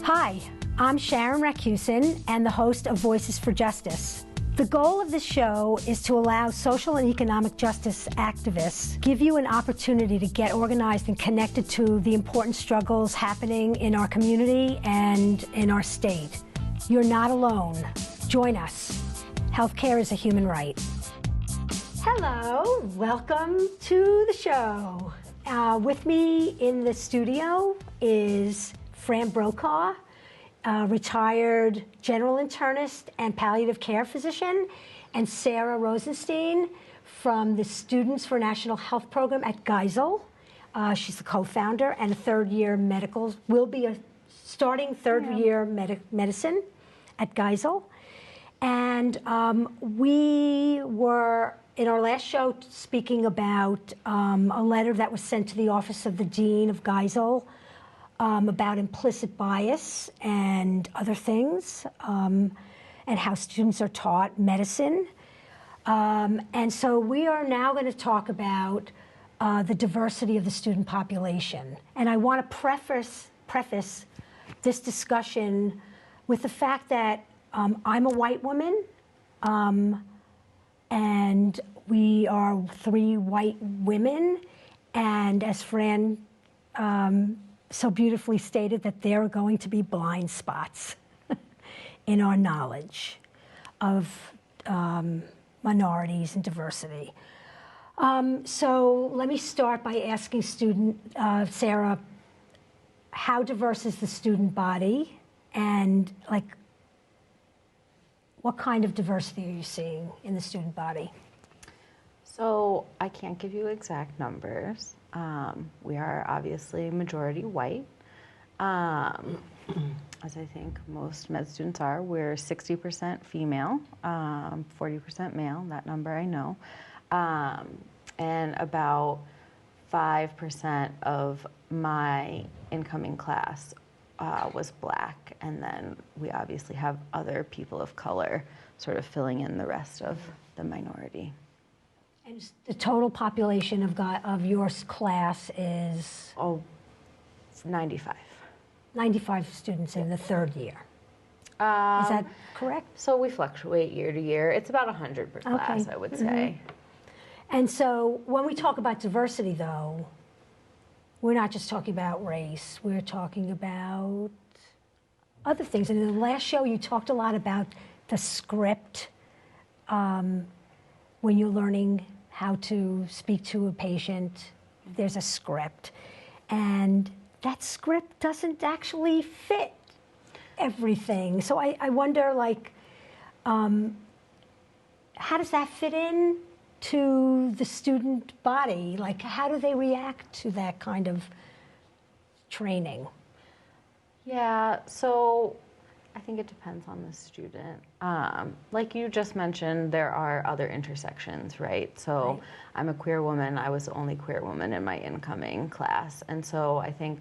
Hi, I'm Sharon Racusin and the host of Voices for Justice. The goal of this show is to allow social and economic justice activists give you an opportunity to get organized and connected to the important struggles happening in our community and in our state. You're not alone. Join us. Healthcare is a human right. Hello, welcome to the show. With me in the studio is Fran Brokaw, retired general internist and palliative care physician, and Sarah Rosenstein from the Students for National Health Program at Geisel. She's the co-founder and a third-year medical, will be a starting third-year medicine at Geisel. And we were, in our last show, speaking about a letter that was sent to the Office of the Dean of Geisel about implicit bias and other things, and how students are taught medicine. And so we are now going to talk about the diversity of the student population. And I want to preface this discussion with the fact that I'm a white woman, and we are three white women, and as Fran so beautifully stated, that there are going to be blind spots in our knowledge of minorities and diversity. So let me start by asking Sarah, how diverse is the student body, and what kind of diversity are you seeing in the student body? So I can't give you exact numbers. We are obviously majority white, as I think most med students are. We're 60% female, 40% male, that number I know. And about 5% of my incoming class was Black, and then we obviously have other people of color sort of filling in the rest of the minority. And the total population of your class is? 95. 95 students in the third year. Is that correct? So we fluctuate year to year. It's about 100 per class, I would say. And so when we talk about diversity, though, we're not just talking about race. We're talking about other things. And in the last show, you talked a lot about the script when you're learning how to speak to a patient. There's a script. And that script doesn't actually fit everything. So I wonder, how does that fit in to the student body? How do they react to that kind of training? Yeah, so I think it depends on the student. Like you just mentioned, there are other intersections, right? So right. I'm a queer woman. I was the only queer woman in my incoming class. And so I think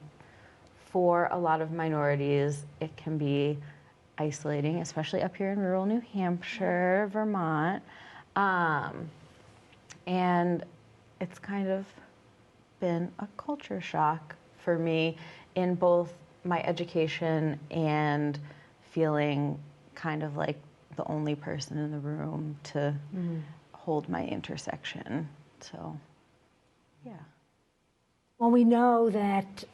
for a lot of minorities, it can be isolating, especially up here in rural New Hampshire, Vermont. And it's kind of been a culture shock for me in both my education and feeling kind of like the only person in the room to hold my intersection. So, yeah. Well, we know that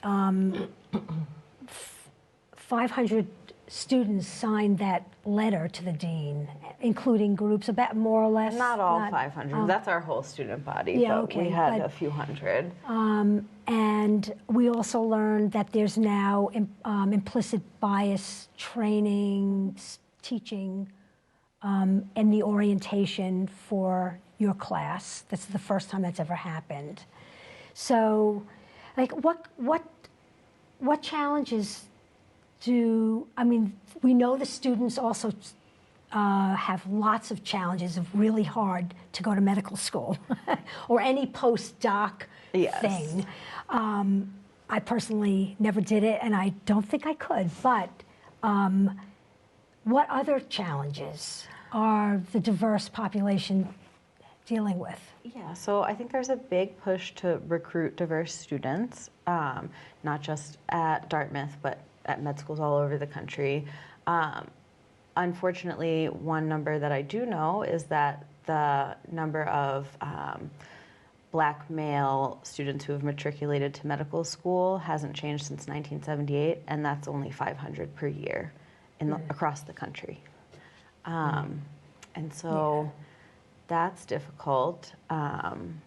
500 students signed that letter to the dean, including groups, about more or less. Not all 500. That's our whole student body, yeah, but okay, we had a few hundred. And we also learned that there's now implicit bias training, teaching, and the orientation for your class. That's the first time that's ever happened. So, what challenges we know the students also have lots of challenges of really hard to go to medical school or any postdoc thing. I personally never did it, and I don't think I could, but what other challenges are the diverse population dealing with? Yeah, so I think there's a big push to recruit diverse students, not just at Dartmouth, but at med schools all over the country. Unfortunately, one number that I do know is that the number of Black male students who have matriculated to medical school hasn't changed since 1978, and that's only 500 per year across the country. And so that's difficult, and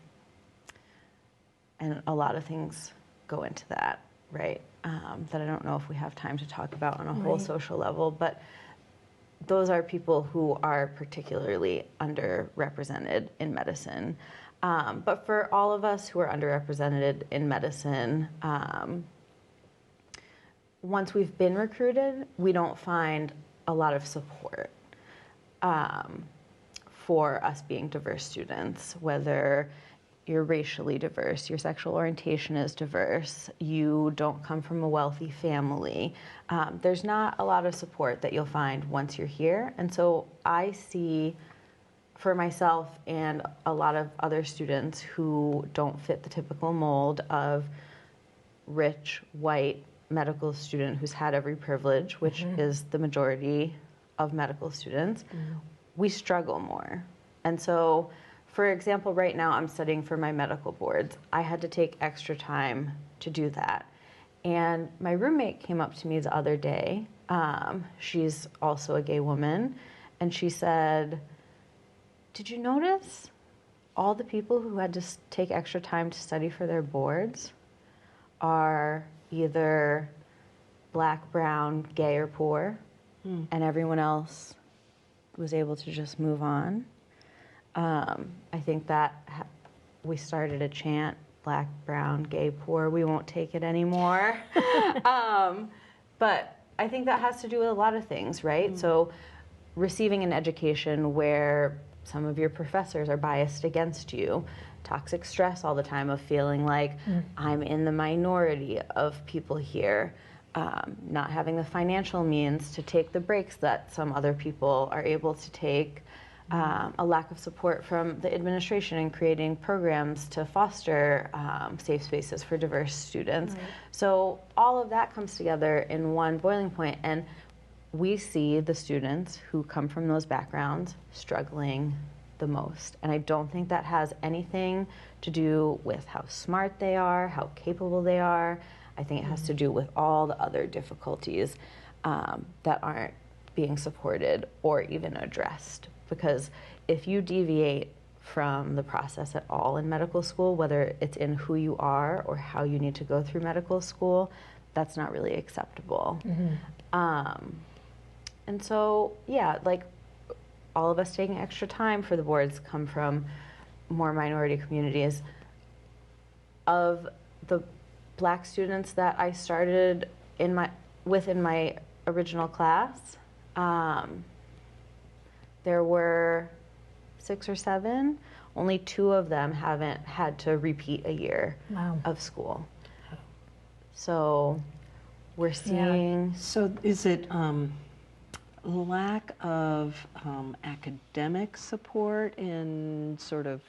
a lot of things go into that, right? That I don't know if we have time to talk about on a whole social level, but those are people who are particularly underrepresented in medicine. But for all of us who are underrepresented in medicine, once we've been recruited, we don't find a lot of support for us being diverse students, whether you're racially diverse, your sexual orientation is diverse, you don't come from a wealthy family. There's not a lot of support that you'll find once you're here. And so I see for myself and a lot of other students who don't fit the typical mold of rich, white medical student who's had every privilege, which is the majority of medical students, we struggle more. And so, for example, right now I'm studying for my medical boards. I had to take extra time to do that. And my roommate came up to me the other day. She's also a gay woman. And she said, "Did you notice all the people who had to take extra time to study for their boards are either Black, brown, gay, or poor, and everyone else was able to just move on?" I think that we started a chant, Black, brown, gay, poor, we won't take it anymore. But I think that has to do with a lot of things, right? So receiving an education where some of your professors are biased against you, toxic stress all the time of feeling like I'm in the minority of people here, not having the financial means to take the breaks that some other people are able to take, a lack of support from the administration in creating programs to foster safe spaces for diverse students. So all of that comes together in one boiling point, and we see the students who come from those backgrounds struggling the most. And I don't think that has anything to do with how smart they are, how capable they are. I think it has to do with all the other difficulties that aren't being supported or even addressed. Because if you deviate from the process at all in medical school, whether it's in who you are or how you need to go through medical school, that's not really acceptable. And so, yeah, like all of us taking extra time for the boards come from more minority communities. Of the Black students that I started in my original class, there were 6 or 7. Only 2 of them haven't had to repeat a year of school. So we're seeing... So is it lack of academic support in sort of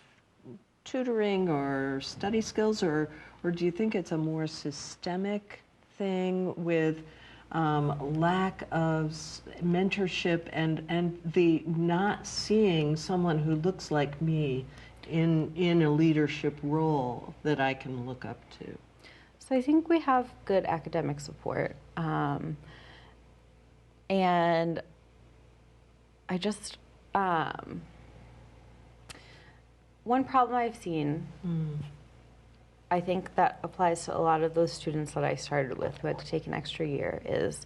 tutoring or study skills, or do you think it's a more systemic thing with lack of mentorship and the not seeing someone who looks like me in a leadership role that I can look up to? So I think we have good academic support. And I just, one problem I've seen, I think that applies to a lot of those students that I started with who had to take an extra year, is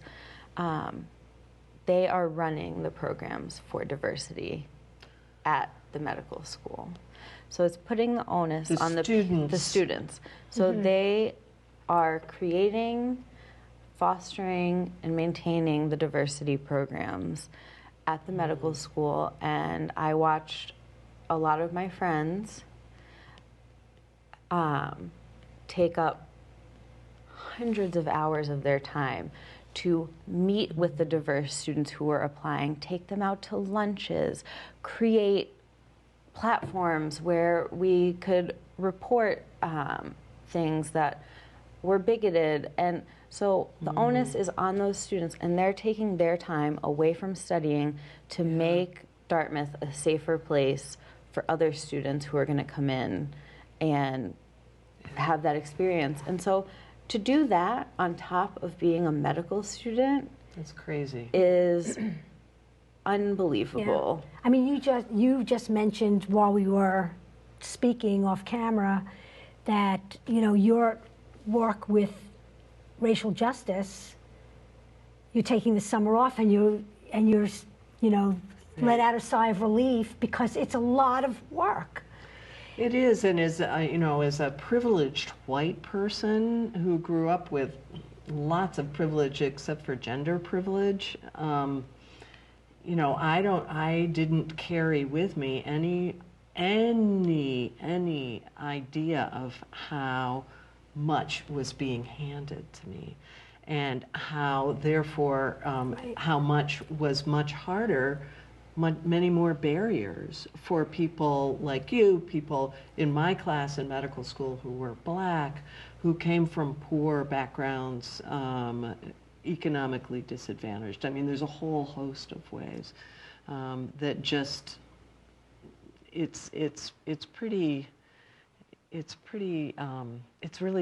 they are running the programs for diversity at the medical school. So it's putting the onus on the students. So they are creating, fostering, and maintaining the diversity programs at the medical school. And I watched a lot of my friends take up hundreds of hours of their time to meet with the diverse students who were applying, take them out to lunches, create platforms where we could report things that were bigoted. And So the onus is on those students, and they're taking their time away from studying to make Dartmouth a safer place for other students who are going to come in and have that experience. And so to do that on top of being a medical student, that's crazy, is unbelievable. Yeah. I mean, you just mentioned while we were speaking off camera that, you know, your work with racial justice, you're taking the summer off and you're you know, let out a sigh of relief because it's a lot of work. It is, and as you know, as a privileged white person who grew up with lots of privilege except for gender privilege, you know, I didn't carry with me any idea of how much was being handed to me, and how therefore how much was much harder, many more barriers for people like you, people in my class in medical school who were Black, who came from poor backgrounds, economically disadvantaged. I mean, there's a whole host of ways that just it's really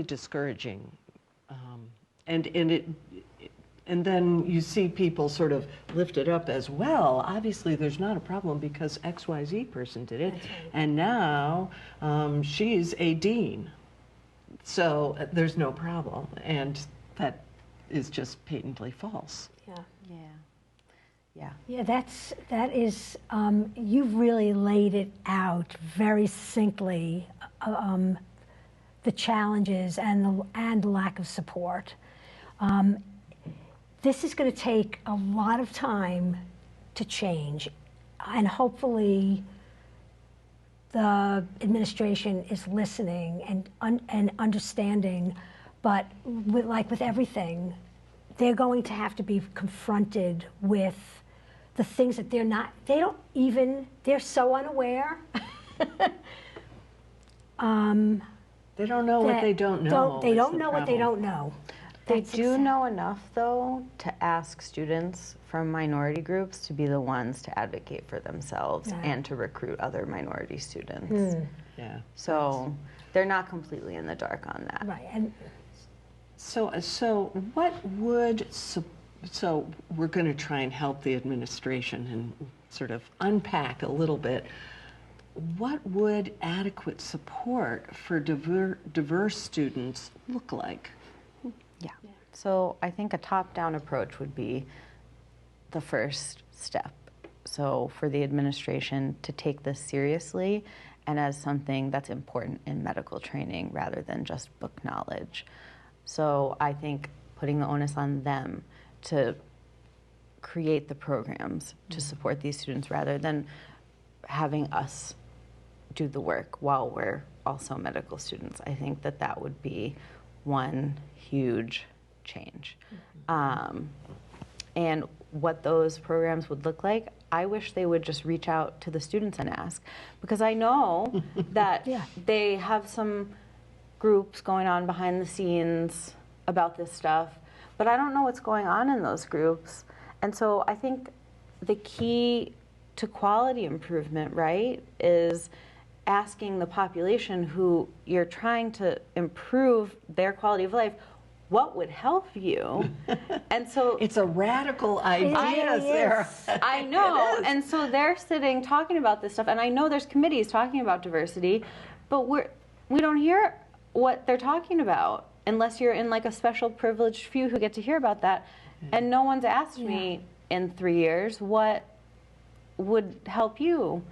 discouraging, and then you see people sort of lift it up as, well, obviously there's not a problem because XYZ person did it, and now she's a dean, so there's no problem, and that is just patently false. Yeah, that is, you've really laid it out very succinctly, the challenges and the lack of support. This is going to take a lot of time to change, and hopefully the administration is listening and understanding, but like with everything, they're going to have to be confronted with the things that they're so unaware. They don't know what they don't know. They don't know what they don't know. They do know enough, though, to ask students from minority groups to be the ones to advocate for themselves and to recruit other minority students. Yeah. So they're not completely in the dark on that. Right. And so what would, so we're going to try and help the administration and sort of unpack a little bit. What would adequate support for diverse students look like? Yeah. So I think a top-down approach would be the first step. So for the administration to take this seriously and as something that's important in medical training rather than just book knowledge. So I think putting the onus on them to create the programs to support these students rather than having us do the work while we're also medical students. I think that would be one huge change. And what those programs would look like, I wish they would just reach out to the students and ask, because I know that they have some groups going on behind the scenes about this stuff, but I don't know what's going on in those groups. And so I think the key to quality improvement, right, is asking the population who you're trying to improve their quality of life, what would help you? And so it's a radical idea, Sarah. I know. And so they're sitting talking about this stuff, and I know there's committees talking about diversity, but we don't hear what they're talking about unless you're in like a special privileged few who get to hear about that. And no one's asked me in 3 years what would help you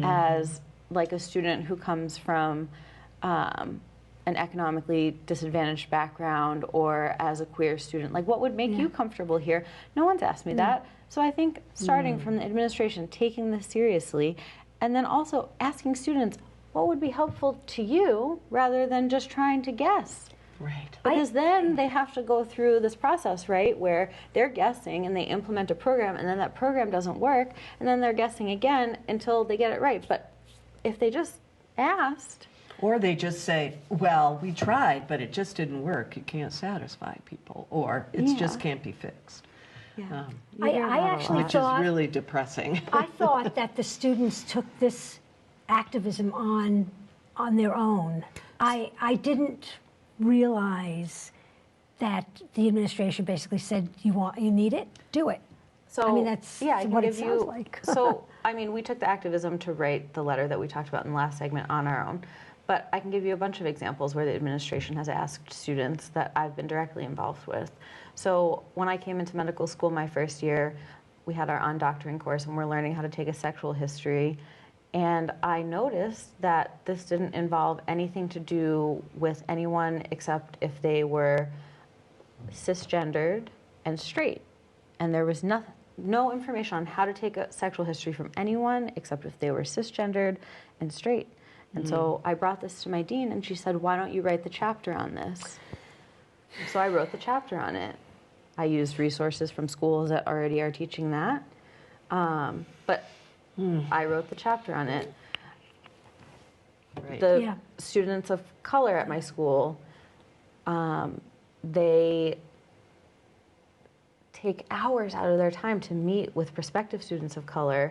as like a student who comes from an economically disadvantaged background, or as a queer student, like what would make you comfortable here? No one's asked me that. So I think starting from the administration, taking this seriously, and then also asking students what would be helpful to you rather than just trying to guess. Right. Because then they have to go through this process, right, where they're guessing and they implement a program, and then that program doesn't work, and then they're guessing again until they get it right. But if they just asked, Or they just say, well, we tried, but it just didn't work. You can't satisfy people, or it just can't be fixed. Yeah. You hear I that a actually lot. Which thought, is really depressing. I thought that the students took this activism on their own. I didn't realize that the administration basically said, you need it, do it. So, I mean, that's I can what it give sounds you, like. So, I mean, we took the activism to write the letter that we talked about in the last segment on our own. But I can give you a bunch of examples where the administration has asked students that I've been directly involved with. So when I came into medical school my first year, we had our on-doctoring course and we're learning how to take a sexual history. And I noticed that this didn't involve anything to do with anyone except if they were cisgendered and straight. And there was no information on how to take a sexual history from anyone except if they were cisgendered and straight. And so I brought this to my dean and she said, why don't you write the chapter on this? So I wrote the chapter on it. I used resources from schools that already are teaching that. But I wrote the chapter on it. Right. The students of color at my school, they take hours out of their time to meet with prospective students of color,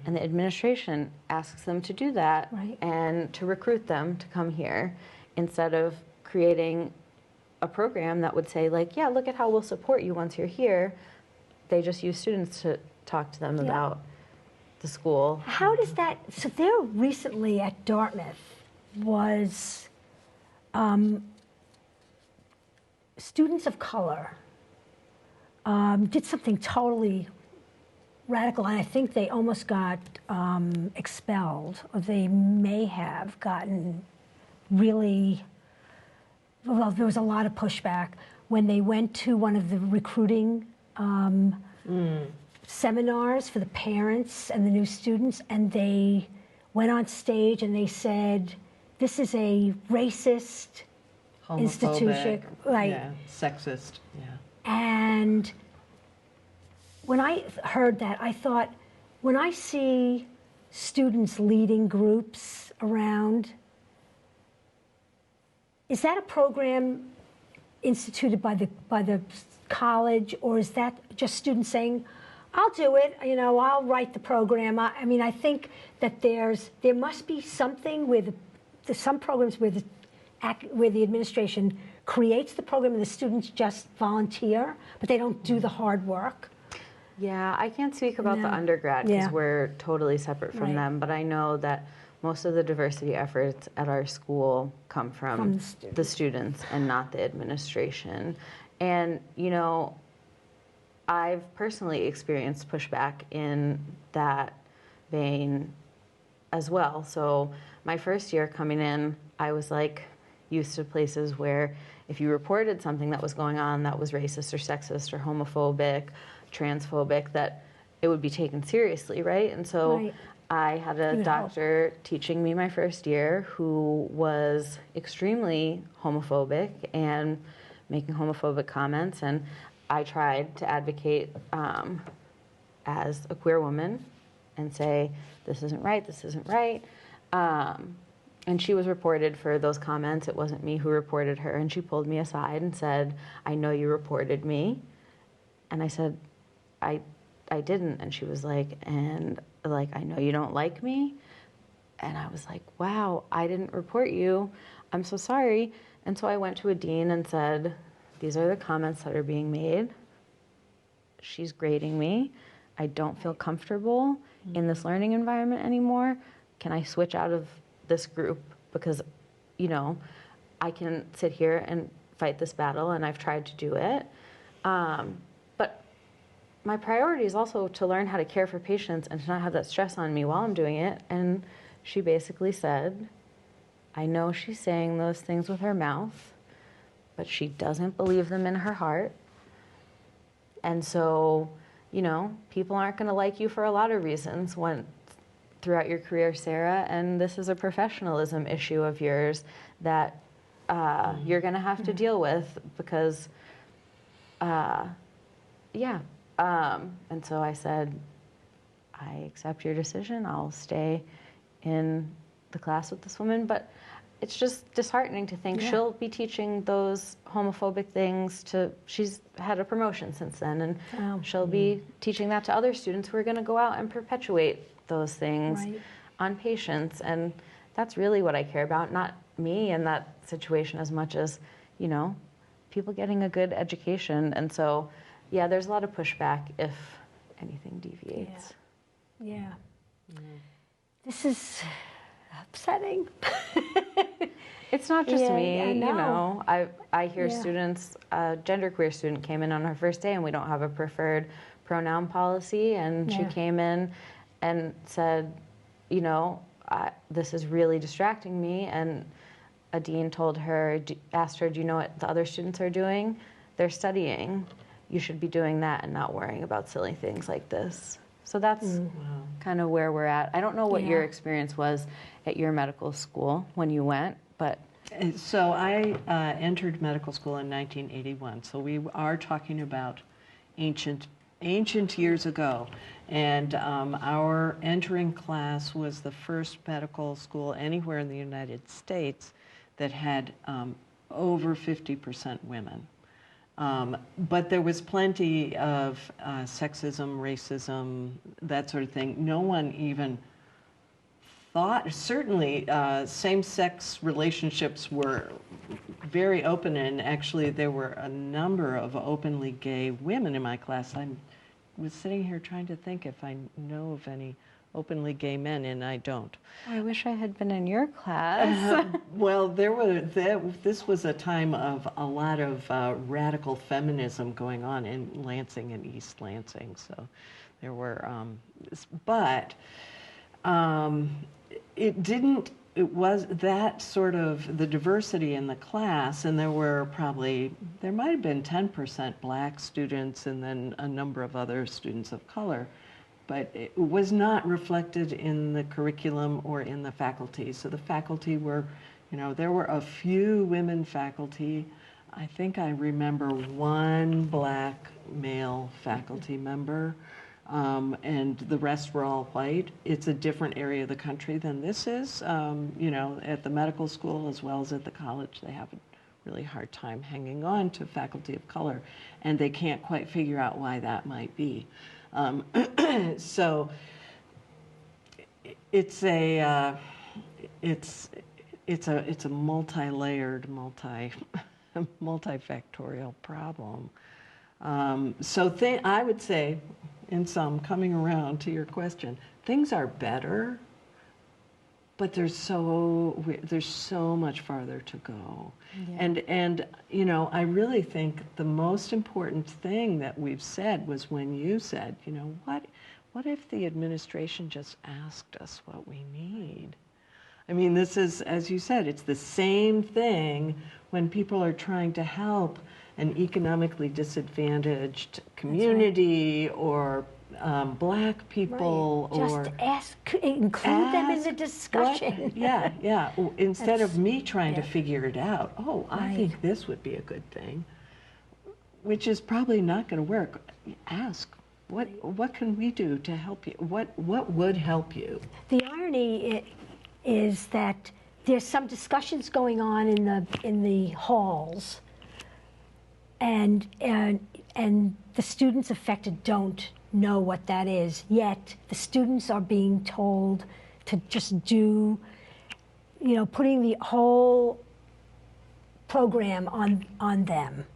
and the administration asks them to do that and to recruit them to come here instead of creating a program that would say, like, yeah, look at how we'll support you once you're here. They just use students to talk to them about the school. How does that, so there recently at Dartmouth was students of color did something totally radical, and I think they almost got expelled, or they may have gotten really, well, there was a lot of pushback when they went to one of the recruiting seminars for the parents and the new students, and they went on stage and they said, this is a racist institution, right? Yeah, sexist, yeah. And when I heard that, I thought, when I see students leading groups around, is that a program instituted by the college, or is that just students saying, I'll do it, you know, I'll write the program? I mean, I think that there must be something where there's some programs where the administration creates the program and the students just volunteer, but they don't do the hard work. Yeah, I can't speak about the undergrad because we're totally separate from them, but I know that most of the diversity efforts at our school come from the students and not the administration. And, you know, I've personally experienced pushback in that vein as well. So my first year coming in, I was like used to places where if you reported something that was going on that was racist or sexist or homophobic, transphobic, that it would be taken seriously, right? And so I had a doctor teaching me my first year who was extremely homophobic and making homophobic comments, and I tried to advocate as a queer woman and say, this isn't right, this isn't right. And she was reported for those comments. It wasn't me who reported her. And she pulled me aside and said, I know you reported me. And I said, I didn't. And she was like, I know you don't like me. And I was like, wow, I didn't report you. I'm so sorry. And so I went to a dean and said, these are the comments that are being made. She's grading me. I don't feel comfortable in this learning environment anymore. Can I switch out of this group? Because, you know, I can sit here and fight this battle, and I've tried to do it. But my priority is also to learn how to care for patients and to not have that stress on me while I'm doing it. And she basically said, I know she's saying those things with her mouth, but she doesn't believe them in her heart. And so, you know, people aren't going to like you for a lot of reasons throughout your career, Sarah, and this is a professionalism issue of yours that you're going to have to deal with because, and so I said, I accept your decision. I'll stay in the class with this woman. But it's just disheartening to think she'll be teaching those homophobic things to, she's had a promotion since then, and she'll be teaching that to other students who are going to go out and perpetuate those things on patients. And that's really what I care about, not me in that situation as much as, you know, people getting a good education. And so, yeah, there's a lot of pushback if anything deviates. Yeah. This is upsetting. It's not just me, I know. you know. I hear students, a genderqueer student came in on her first day, and we don't have a preferred pronoun policy, and she came in and said, you know, this is really distracting me, and a dean told her, asked her, do you know what the other students are doing? They're studying. You should be doing that and not worrying about silly things like this. So that's kind of where we're at. I don't know what your experience was at your medical school when you went, but... So I entered medical school in 1981, so we are talking about ancient years ago. And our entering class was the first medical school anywhere in the United States that had over 50% women. But there was plenty of sexism, racism, that sort of thing. No one even thought, certainly same-sex relationships were very open, and actually there were a number of openly gay women in my class. I was sitting here trying to think if I know of any openly gay men, and I don't. I wish I had been in your class. Well, this was a time of a lot of radical feminism going on in Lansing and East Lansing. So there were, it was that sort of the diversity in the class, and there might have been 10% black students and then a number of other students of color. But it was not reflected in the curriculum or in the faculty. So the faculty were, you know, there were a few women faculty. I think I remember one black male faculty member, and the rest were all white. It's a different area of the country than this is. You know, at the medical school as well as at the college, they have a really hard time hanging on to faculty of color, and they can't quite figure out why that might be. So it's a multi-layered, multifactorial problem. So I would say, in sum, coming around to your question, things are better, but there's so much farther to go. Yeah. And you know, I really think the most important thing that we've said was when you said, you know, what if the administration just asked us what we need? I mean, this is, as you said, it's the same thing when people are trying to help an economically disadvantaged community or black people, or just include them in the discussion. Yeah. Instead of me trying to figure it out, I think this would be a good thing, which is probably not going to work. Ask, what can we do to help you? What would help you? The irony is that there's some discussions going on in the halls, and the students affected don't know what that is, yet the students are being told to just do, you know, putting the whole program on them.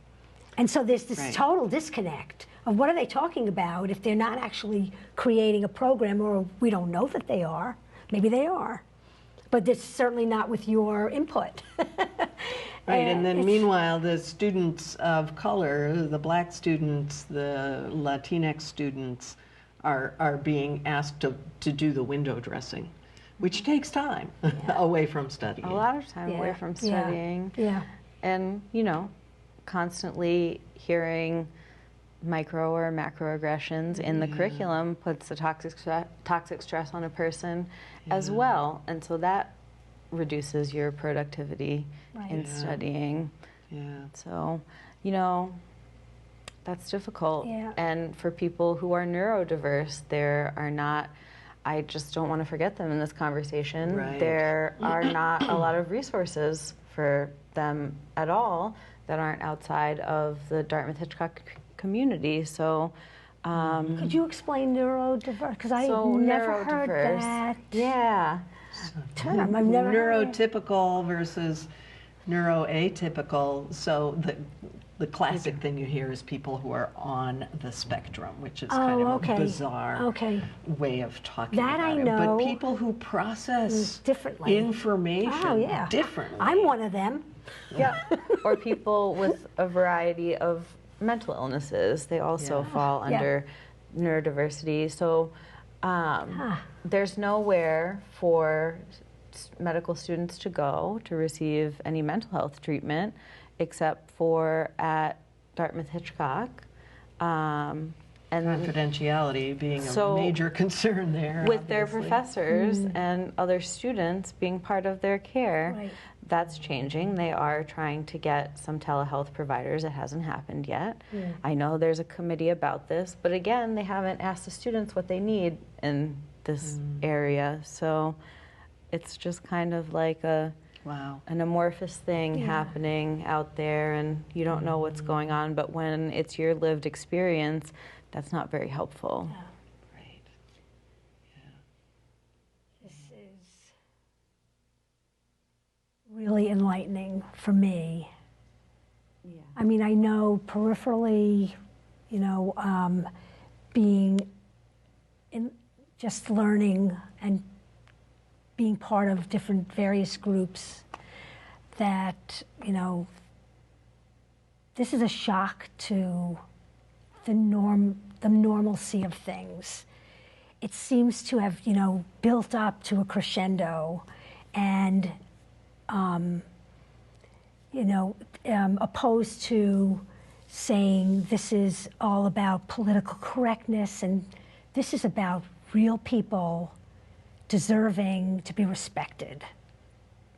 And so there's this total disconnect of what are they talking about if they're not actually creating a program, or we don't know that they are. Maybe they are, but it's certainly not with your input. Right, and then meanwhile, the students of color, the black students, the Latinx students, are being asked to do the window dressing, which takes time away from studying. A lot of time away from studying. Yeah. And, you know, constantly hearing micro or macroaggressions in the curriculum puts the toxic stress on a person as well. And so that reduces your productivity in studying. Yeah. So, you know, that's difficult. Yeah. And for people who are neurodiverse, there are not I just don't want to forget them in this conversation. Right. There are not a lot of resources for them at all that aren't outside of the Dartmouth-Hitchcock community. So, Could you explain neurodiverse? Because I so never heard neurodiverse. that Yeah. term. I've never heard it. Neurotypical versus neuroatypical. So the classic thing you hear is people who are on the spectrum, which is kind of a bizarre way of talking That about I it. know. But people who process differently information differently. I'm one of them. Yeah. Or people with a variety of mental illnesses. They also fall under neurodiversity. So there's nowhere for medical students to go to receive any mental health treatment except for at Dartmouth-Hitchcock. And confidentiality being a major concern there. With their obviously. professors and other students being part of their care. Right. That's changing. They are trying to get some telehealth providers. It hasn't happened yet. I know there's a committee about this, but again, they haven't asked the students what they need in this area. So it's just kind of like an amorphous thing happening out there, and you don't know what's going on, but when it's your lived experience, that's not very helpful. Right. This is really enlightening for me. Yeah. I mean, I know peripherally, you know, being in just learning and being part of different various groups that, you know, this is a shock to the normalcy of things. It seems to have, you know, built up to a crescendo, and, you know, opposed to saying this is all about political correctness, and this is about real people deserving to be respected.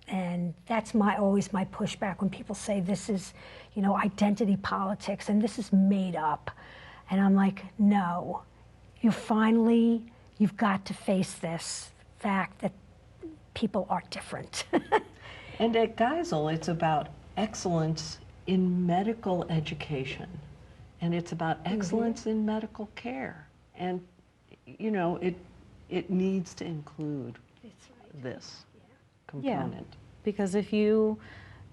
And that's always my pushback when people say this is, you know, identity politics and this is made up. And I'm like, no, you've got to face this fact that people are different. And at Geisel, it's about excellence in medical education, and it's about excellence in medical care. And, you know, it needs to include this component. Yeah, because if you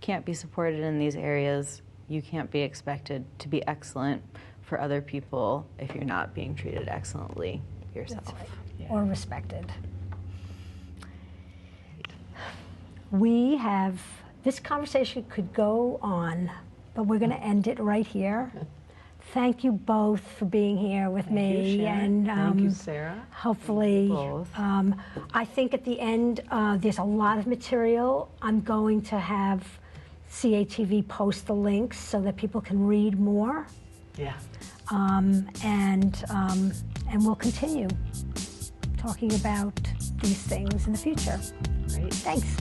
can't be supported in these areas, you can't be expected to be excellent for other people if you're not being treated excellently yourself. That's right. Or respected. We have, this conversation could go on, but we're going to end it right here. Thank you both for being here with me. You, and thank you, Sarah. Hopefully, Both. I think at the end there's a lot of material. I'm going to have CATV post the links so that people can read more. Yeah. And we'll continue talking about these things in the future. Great. Thanks.